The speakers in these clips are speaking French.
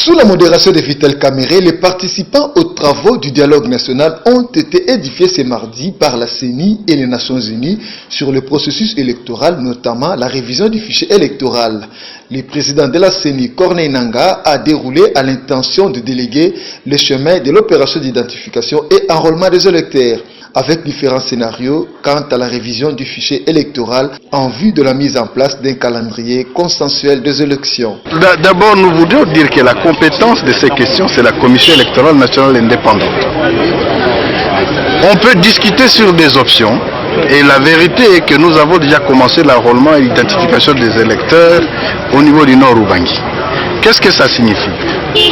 Sous la modération de Vital Kamerhe, les participants aux travaux du dialogue national ont été édifiés ce mardi par la CENI et les Nations Unies sur le processus électoral, notamment la révision du fichier électoral. Le président de la CENI, Corneille Nangaa, a déroulé à l'intention de déléguer le chemin de l'opération d'identification et enrôlement des électeurs, avec différents scénarios quant à la révision du fichier électoral en vue de la mise en place d'un calendrier consensuel des élections. D'abord, nous voudrions dire que la compétence de ces questions, c'est la Commission électorale nationale indépendante. On peut discuter sur des options et la vérité est que nous avons déjà commencé l'enrôlement et l'identification des électeurs au niveau du Nord Ubangi. Qu'est-ce que ça signifie?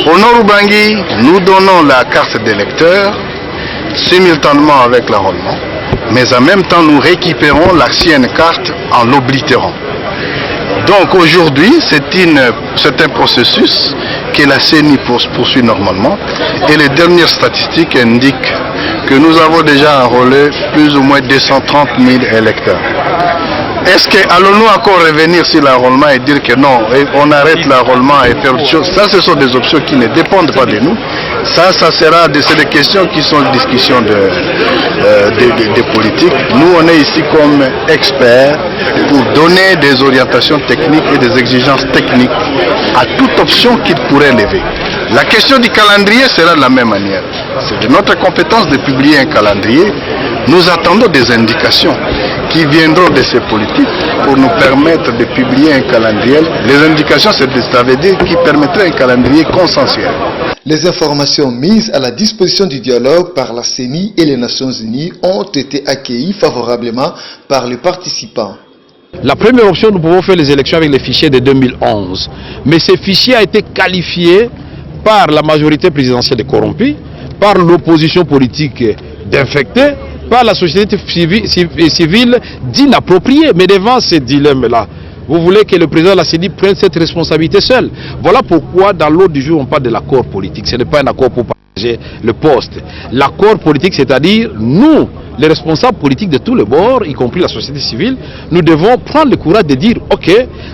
Au Nord Ubangi, nous donnons la carte d'électeur simultanément avec l'enrôlement, mais en même temps nous récupérons l'ancienne carte en l'oblitérant. Donc aujourd'hui, c'est un processus que la CENI poursuit normalement et les dernières statistiques indiquent que nous avons déjà enrôlé plus ou moins 230 000 électeurs. Est-ce que allons-nous encore revenir sur l'enrôlement et dire que non, on arrête l'enrôlement et faire autre chose? Ça, ce sont des options qui ne dépendent pas de nous. Ça sera c'est des questions qui sont discussions de politique. Nous, on est ici comme experts pour donner des orientations techniques et des exigences techniques à toute option qu'ils pourraient lever. La question du calendrier sera de la même manière. C'est de notre compétence de publier un calendrier. Nous attendons des indications qui viendront de ces politiques pour nous permettre de publier un calendrier. Les indications, ça veut dire qui permettrait un calendrier consensuel. Les informations mises à la disposition du dialogue par la CENI et les Nations Unies ont été accueillies favorablement par les participants. La première option, nous pouvons faire les élections avec les fichiers de 2011. Mais ce fichier a été qualifié par la majorité présidentielle de corrompus, par l'opposition politique d'infectés, par la société civile d'inappropriée. Mais devant ce dilemme-là, vous voulez que le président de la CENI prenne cette responsabilité seul. Voilà pourquoi dans l'ordre du jour on parle de l'accord politique. Ce n'est pas un accord pour partager le poste. L'accord politique, c'est-à-dire nous, les responsables politiques de tous les bords, y compris la société civile, nous devons prendre le courage de dire ok,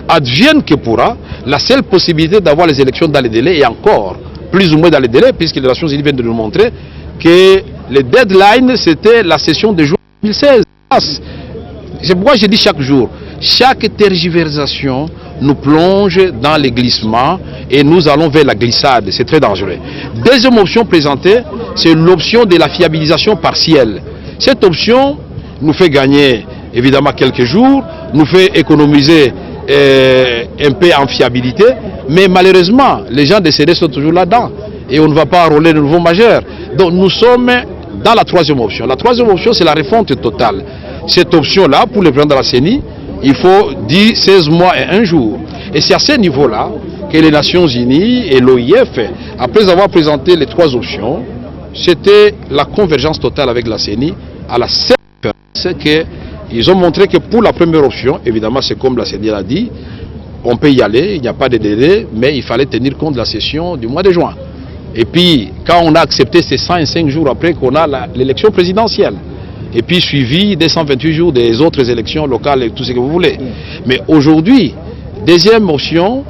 advienne que pourra, la seule possibilité d'avoir les élections dans les délais et encore plus ou moins dans les délais, puisque les Nations Unies viennent de nous montrer que le deadline c'était la session de juin 2016. C'est pourquoi je dis chaque jour, chaque tergiversation nous plonge dans les glissements et nous allons vers la glissade. C'est très dangereux. Deuxième option présentée, c'est l'option de la fiabilisation partielle. Cette option nous fait gagner évidemment quelques jours, nous fait économiser un peu en fiabilité, mais malheureusement, les gens décédés sont toujours là-dedans et on ne va pas enrôler de nouveaux majeurs. Donc nous sommes dans la troisième option. La troisième option, c'est la refonte totale. Cette option-là, pour le président de la CENI, il faut 16 mois et 1 jour. Et c'est à ce niveau-là que les Nations Unies et l'OIF, après avoir présenté les trois options, c'était la convergence totale avec la CENI à la seule différence qu'ils ont montré que pour la première option, évidemment c'est comme la CENI l'a dit, on peut y aller, il n'y a pas de délai, mais il fallait tenir compte de la session du mois de juin. Et puis quand on a accepté ces 105 jours après qu'on a l'élection présidentielle, et puis suivi des 128 jours des autres élections locales et tout ce que vous voulez. Mais aujourd'hui, deuxième option,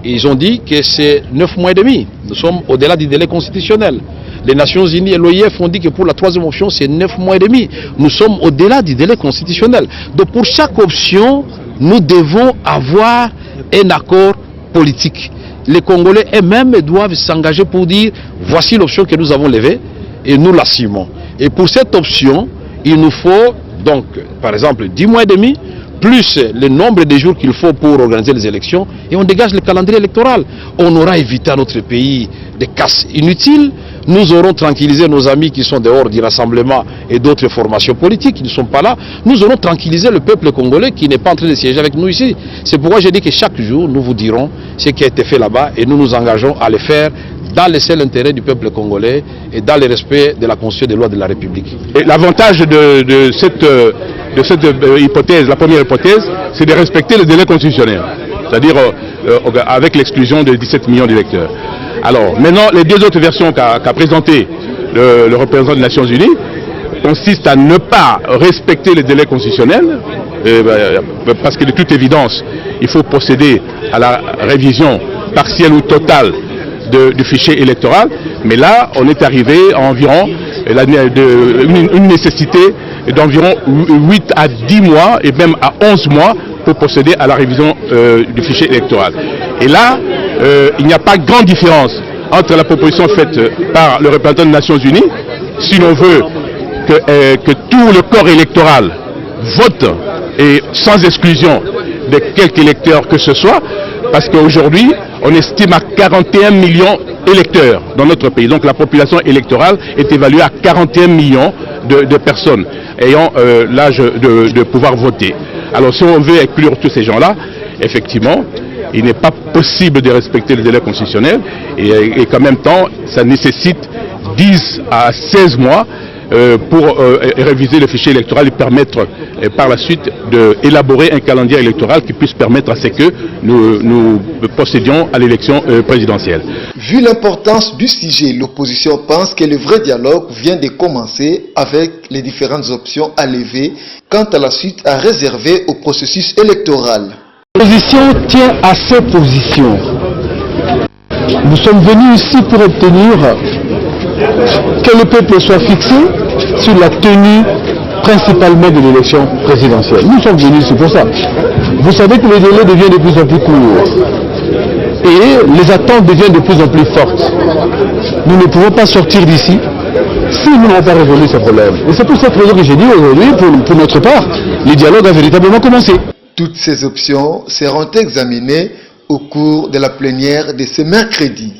ils ont dit que c'est 9 mois et demi. Nous sommes au-delà du délai constitutionnel. Les Nations Unies et l'OIF ont dit que pour la troisième option, c'est 9 mois et demi. Nous sommes au-delà du délai constitutionnel. Donc pour chaque option, nous devons avoir un accord politique. Les Congolais eux-mêmes doivent s'engager pour dire, voici l'option que nous avons levée et nous l'assumons. Et pour cette option, il nous faut donc, par exemple, 10 mois et demi, plus le nombre de jours qu'il faut pour organiser les élections, et on dégage le calendrier électoral. On aura évité à notre pays des casses inutiles, nous aurons tranquillisé nos amis qui sont dehors du rassemblement et d'autres formations politiques qui ne sont pas là, nous aurons tranquillisé le peuple congolais qui n'est pas en train de siéger avec nous ici. C'est pourquoi je dis que chaque jour, nous vous dirons ce qui a été fait là-bas et nous nous engageons à le faire dans le seul intérêt du peuple congolais et dans le respect de la Constitution des lois de la République. L'avantage de cette hypothèse, la première hypothèse, c'est de respecter le délai constitutionnel, c'est-à-dire avec l'exclusion de 17 millions d'électeurs. Alors, maintenant, les deux autres versions qu'a présentées le représentant des Nations Unies consistent à ne pas respecter le délai constitutionnel, parce que de toute évidence, il faut procéder à la révision partielle ou totale du fichier électoral. Mais là, on est arrivé à environ une nécessité d'environ 8 à 10 mois et même à 11 mois pour procéder à la révision du fichier électoral. Et là, il n'y a pas grande différence entre la proposition faite par le représentant des Nations Unies, si l'on veut que tout le corps électoral vote et sans exclusion de quelques électeurs que ce soit, parce qu'aujourd'hui, on estime à 41 millions d'électeurs dans notre pays. Donc la population électorale est évaluée à 41 millions de personnes ayant l'âge de pouvoir voter. Alors si on veut inclure tous ces gens-là, effectivement, il n'est pas possible de respecter le délai constitutionnel et qu'en même temps, ça nécessite 10 à 16 mois pour réviser le fichier électoral et permettre par la suite d'élaborer un calendrier électoral qui puisse permettre à ce que nous procédions à l'élection présidentielle. Vu l'importance du sujet, l'opposition pense que le vrai dialogue vient de commencer avec les différentes options à lever quant à la suite à réserver au processus électoral. L'opposition tient à ses positions. Nous sommes venus ici pour obtenir que le peuple soit fixé sur la tenue principalement de l'élection présidentielle. Nous sommes venus ici pour ça. Vous savez que le délai devient de plus en plus court et les attentes deviennent de plus en plus fortes. Nous ne pouvons pas sortir d'ici si nous n'avons pas résolu ce problème. Et c'est pour cette raison que j'ai dit aujourd'hui, pour notre part, le dialogue a véritablement commencé. Toutes ces options seront examinées au cours de la plénière de ce mercredi.